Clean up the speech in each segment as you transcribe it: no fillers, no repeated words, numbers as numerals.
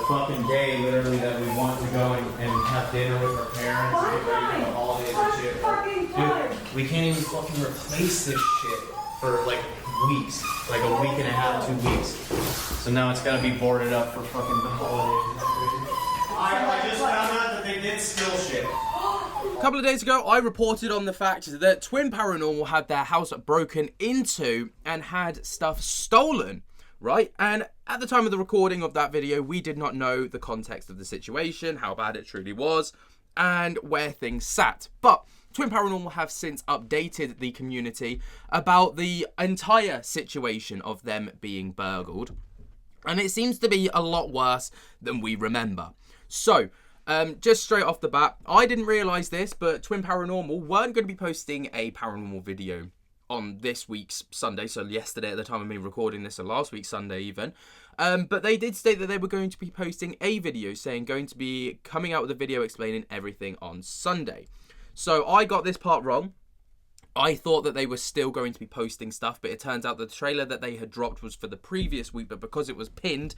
fucking day, literally, that we want to go and have dinner with our parents and get ready for the holidays and shit. Dude, we can't even fucking replace this shit for like weeks, like a week and a half, 2 weeks. So now it's gotta be boarded up for fucking the holidays. I just found out that they did steal shit. A couple of days ago, I reported on the fact that Twin Paranormal had their house broken into and had stuff stolen, right? And at the time of the recording of that video, we did not know the context of the situation, how bad it truly was, and where things sat. But Twin Paranormal have since updated the community about the entire situation of them being burgled. And it seems to be a lot worse than we remember. So, just straight off the bat, I didn't realise this, but Twin Paranormal weren't going to be posting a paranormal video on this week's Sunday, so yesterday at the time of me recording this, or last week's Sunday even. But they did state that they were going to be posting a video saying going to be coming out with a video explaining everything on Sunday. So I got this part wrong. I thought that they were still going to be posting stuff, but it turns out that the trailer that they had dropped was for the previous week, but because it was pinned,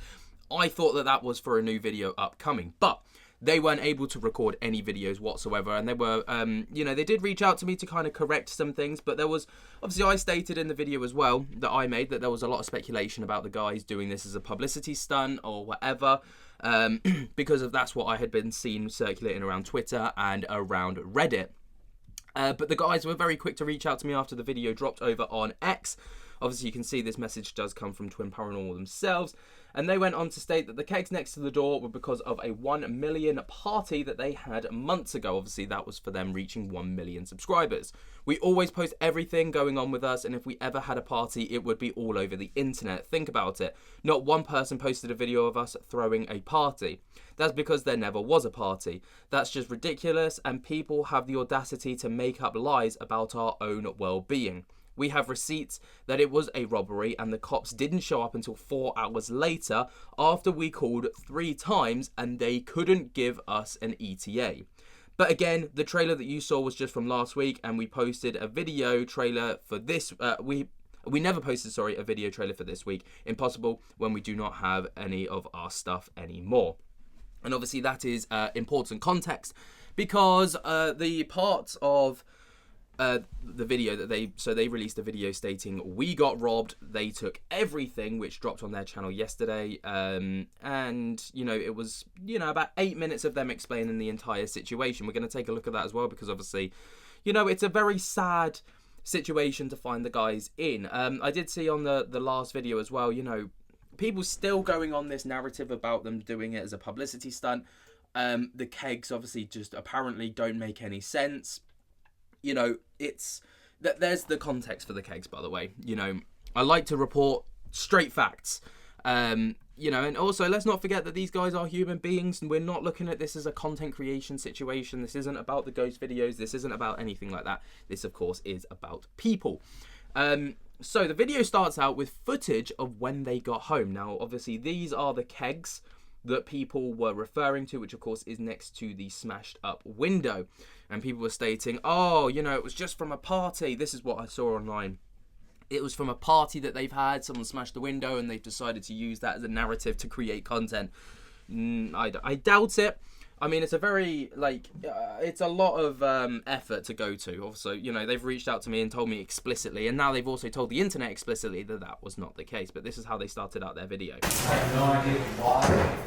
I thought that that was for a new video upcoming. But they weren't able to record any videos whatsoever, and they were, they did reach out to me to kind of correct some things, but there was, obviously I stated in the video as well that I made that there was a lot of speculation about the guys doing this as a publicity stunt or whatever, because of that's what I had been seen circulating around Twitter and around Reddit. But the guys were very quick to reach out to me after the video dropped over on X. Obviously, you can see this message does come from Twin Paranormal themselves. And they went on to state that the kegs next to the door were because of a 1 million party that they had months ago. Obviously, that was for them reaching 1 million subscribers. We always post everything going on with us, and if we ever had a party, it would be all over the internet. Think about it. Not one person posted a video of us throwing a party. That's because there never was a party. That's just ridiculous, and people have the audacity to make up lies about our own well-being. We have receipts that it was a robbery and the cops didn't show up until 4 hours later after we called 3 times and they couldn't give us an ETA. But again, the trailer that you saw was just from last week, and we posted a video trailer for this. We never posted, a video trailer for this week. Impossible when we do not have any of our stuff anymore. And obviously that is important context because the parts of the video that they released a video stating we got robbed, they took everything, which dropped on their channel yesterday, and it was about 8 minutes of them explaining the entire situation. We're going to take a look at that as well because obviously it's a very sad situation to find the guys in. I did see on the last video as well, people still going on this narrative about them doing it as a publicity stunt. The kegs obviously just apparently don't make any sense. It's that there's the context for the kegs, by the way. I like to report straight facts. And also let's not forget that these guys are human beings and we're not looking at this as a content creation situation. This isn't about the ghost videos. This isn't about anything like that. This, of course, is about people. So the video starts out with footage of when they got home. Now, obviously, these are the kegs that people were referring to, which of course is next to the smashed up window. And people were stating, it was just from a party. This is what I saw online. It was from a party that they've had. Someone smashed the window and they've decided to use that as a narrative to create content. I doubt it. I mean, it's a very, it's a lot of effort to go to. Also, they've reached out to me and told me explicitly, and now they've also told the internet explicitly that that was not the case. But this is how they started out their video. I have no idea why,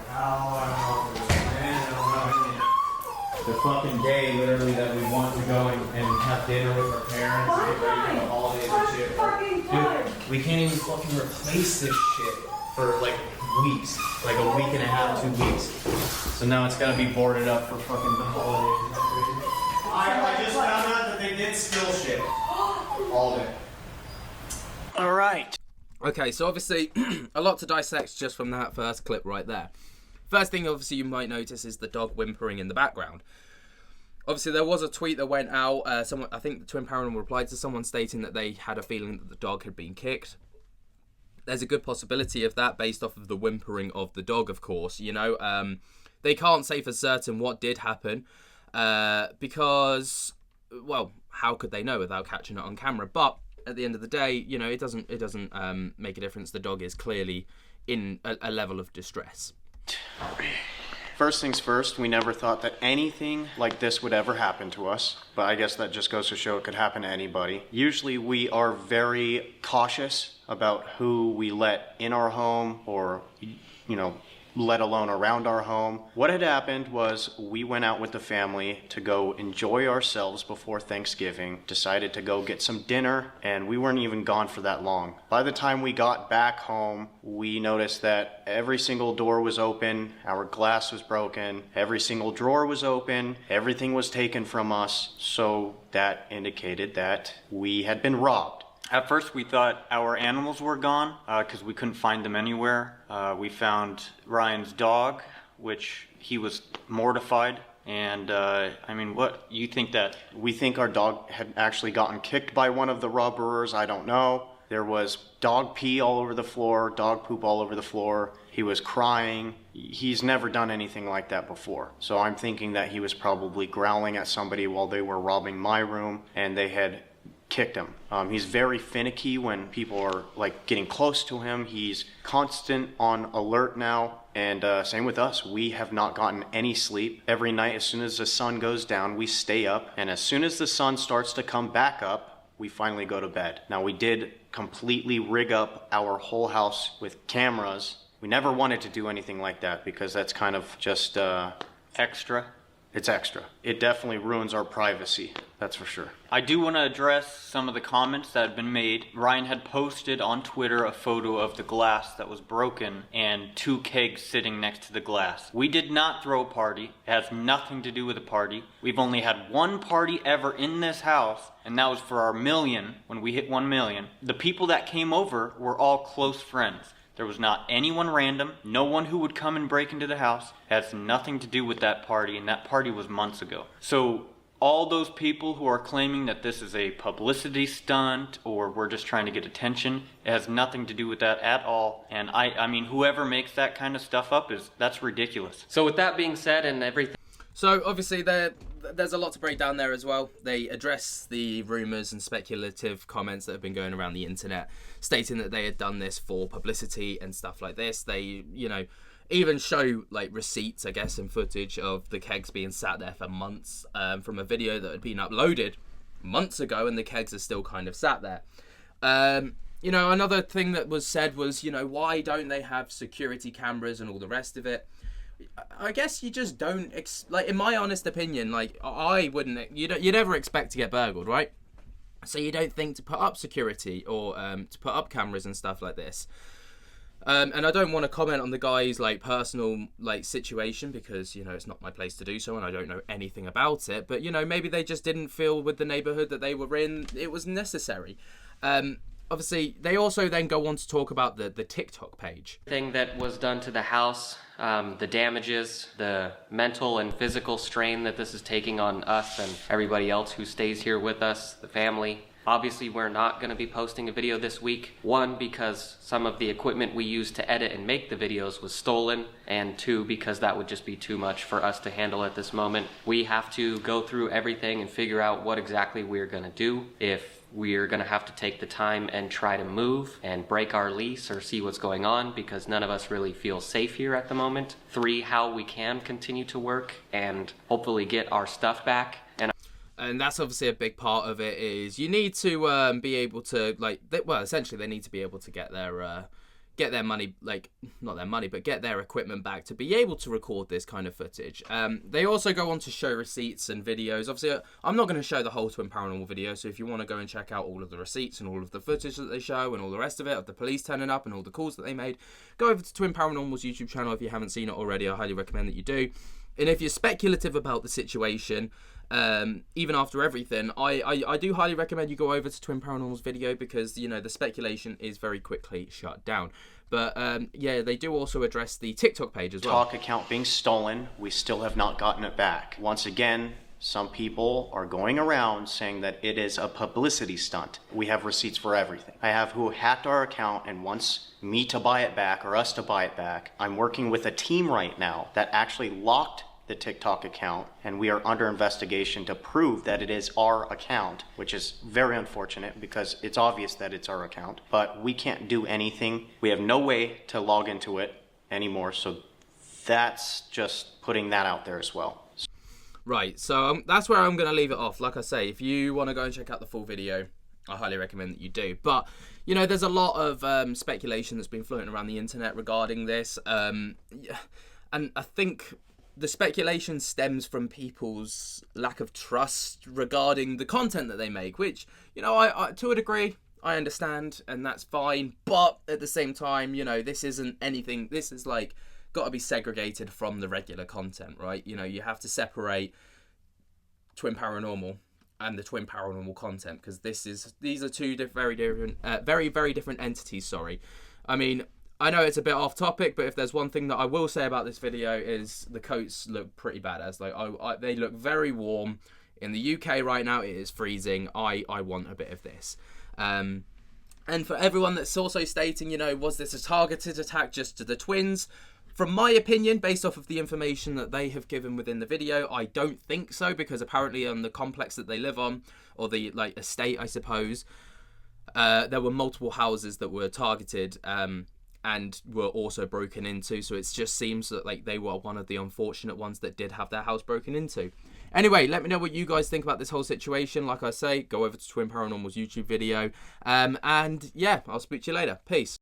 how, I don't know. The fucking day, literally, that we want to go and have dinner with our parents and get ready for the holidays and shit. Dude, we can't even fucking replace this shit for, weeks, like a week and a half, 2 weeks. So now it's gotta be boarded up for fucking the holidays. I just found out that they did steal shit. All of it. Alright. Okay, so obviously, a lot to dissect just from that first clip right there. First thing, obviously, you might notice is the dog whimpering in the background. Obviously, there was a tweet that went out. I think the Twin Paranormal replied to someone stating that they had a feeling that the dog had been kicked. There's a good possibility of that based off of the whimpering of the dog, of course. They can't say for certain what did happen because, well, how could they know without catching it on camera? But at the end of the day, it doesn't make a difference. The dog is clearly in a level of distress. First things first, we never thought that anything like this would ever happen to us, but I guess that just goes to show it could happen to anybody. Usually we are very cautious about who we let in our home or, let alone around our home. What had happened was we went out with the family to go enjoy ourselves before Thanksgiving, decided to go get some dinner, and we weren't even gone for that long. By the time we got back home, we noticed that every single door was open, our glass was broken, every single drawer was open, everything was taken from us, so that indicated that we had been robbed. At first we thought our animals were gone because we couldn't find them anywhere. We found Ryan's dog, which he was mortified. And what you think that? We think our dog had actually gotten kicked by one of the robbers. I don't know. There was dog pee all over the floor, dog poop all over the floor. He was crying. He's never done anything like that before. So I'm thinking that he was probably growling at somebody while they were robbing my room and they had kicked him. He's very finicky when people are getting close to him. He's constant on alert now, and same with us. We have not gotten any sleep. Every night as soon as the sun goes down, we stay up, and as soon as the sun starts to come back up, we finally go to bed. Now, we did completely rig up our whole house with cameras. We never wanted to do anything like that because that's kind of just extra. It's extra. It definitely ruins our privacy, that's for sure. I do want to address some of the comments that had been made. Ryan had posted on Twitter a photo of the glass that was broken and 2 kegs sitting next to the glass. We did not throw a party. It has nothing to do with a party. We've only had one party ever in this house, and that was for our million, when we hit 1 million. The people that came over were all close friends. There was not anyone random, no one who would come and break into the house. It has nothing to do with that party, and that party was months ago. So all those people who are claiming that this is a publicity stunt or we're just trying to get attention, it has nothing to do with that at all. And I mean, whoever makes that kind of stuff up, that's ridiculous. So with that being said and everything. So obviously there's a lot to break down there as well. They address the rumours and speculative comments that have been going around the internet, stating that they had done this for publicity and stuff like this. They, even show receipts, I guess, and footage of the kegs being sat there for months from a video that had been uploaded months ago, and the kegs are still kind of sat there. Another thing that was said was, why don't they have security cameras and all the rest of it? I guess you just don't, in my honest opinion, I wouldn't, you never expect to get burgled, right? So you don't think to put up security or to put up cameras and stuff like this. And I don't want to comment on the guy's personal situation because it's not my place to do so and I don't know anything about it, but maybe they just didn't feel with the neighborhood that they were in it was necessary. Obviously they also then go on to talk about the TikTok page. Thing that was done to the house, the damages, the mental and physical strain that this is taking on us and everybody else who stays here with us, the family. Obviously, we're not going to be posting a video this week. 1, because some of the equipment we used to edit and make the videos was stolen, and 2, because that would just be too much for us to handle at this moment. We have to go through everything and figure out what exactly we're going to do. If we're going to have to take the time and try to move and break our lease or see what's going on, because none of us really feel safe here at the moment. 3, how we can continue to work and hopefully get our stuff back. And that's obviously a big part of it is you need to be able to essentially they need to be able to get their money, not their money, but get their equipment back to be able to record this kind of footage. They also go on to show receipts and videos. Obviously, I'm not going to show the whole Twin Paranormal video, so if you want to go and check out all of the receipts and all of the footage that they show and all the rest of it, of the police turning up and all the calls that they made, go over to Twin Paranormal's YouTube channel if you haven't seen it already. I highly recommend that you do. And if you're speculative about the situation, even after everything, I do highly recommend you go over to Twin Paranormal's video because, the speculation is very quickly shut down. But, they do also address the TikTok page as well. TikTok account being stolen, we still have not gotten it back. Once again, some people are going around saying that it is a publicity stunt. We have receipts for everything. I have who hacked our account and wants me to buy it back or us to buy it back. I'm working with a team right now that actually locked the TikTok account, and we are under investigation to prove that it is our account, which is very unfortunate because it's obvious that it's our account, but we can't do anything. We have no way to log into it anymore, so That's just putting that out there as well. Right, so that's where I'm going to leave it off. Like I say, if you want to go and check out the full video, I highly recommend that you do. But, you know, there's a lot of speculation that's been floating around the internet regarding this. And I think the speculation stems from people's lack of trust regarding the content that they make, which, you know, I to a degree, I understand, and that's fine. But at the same time, you know, this isn't anything, this is like, got to be segregated from the regular content, right? You know, you have to separate Twin Paranormal and the Twin Paranormal content, because these are two very different entities. Sorry, I mean, I know it's a bit off topic, but if there's one thing that I will say about this video is the coats look pretty badass. Like they look very warm. In the UK right now, it is freezing. I want a bit of this. And for everyone that's also stating, you know, was this a targeted attack just to the twins? From my opinion, based off of the information that they have given within the video, I don't think so, because apparently on the complex that they live on, or the like estate, I suppose, there were multiple houses that were targeted and were also broken into. So it just seems that like they were one of the unfortunate ones that did have their house broken into. Anyway, let me know what you guys think about this whole situation. Like I say, go over to Twin Paranormal's YouTube video. And yeah, I'll speak to you later. Peace.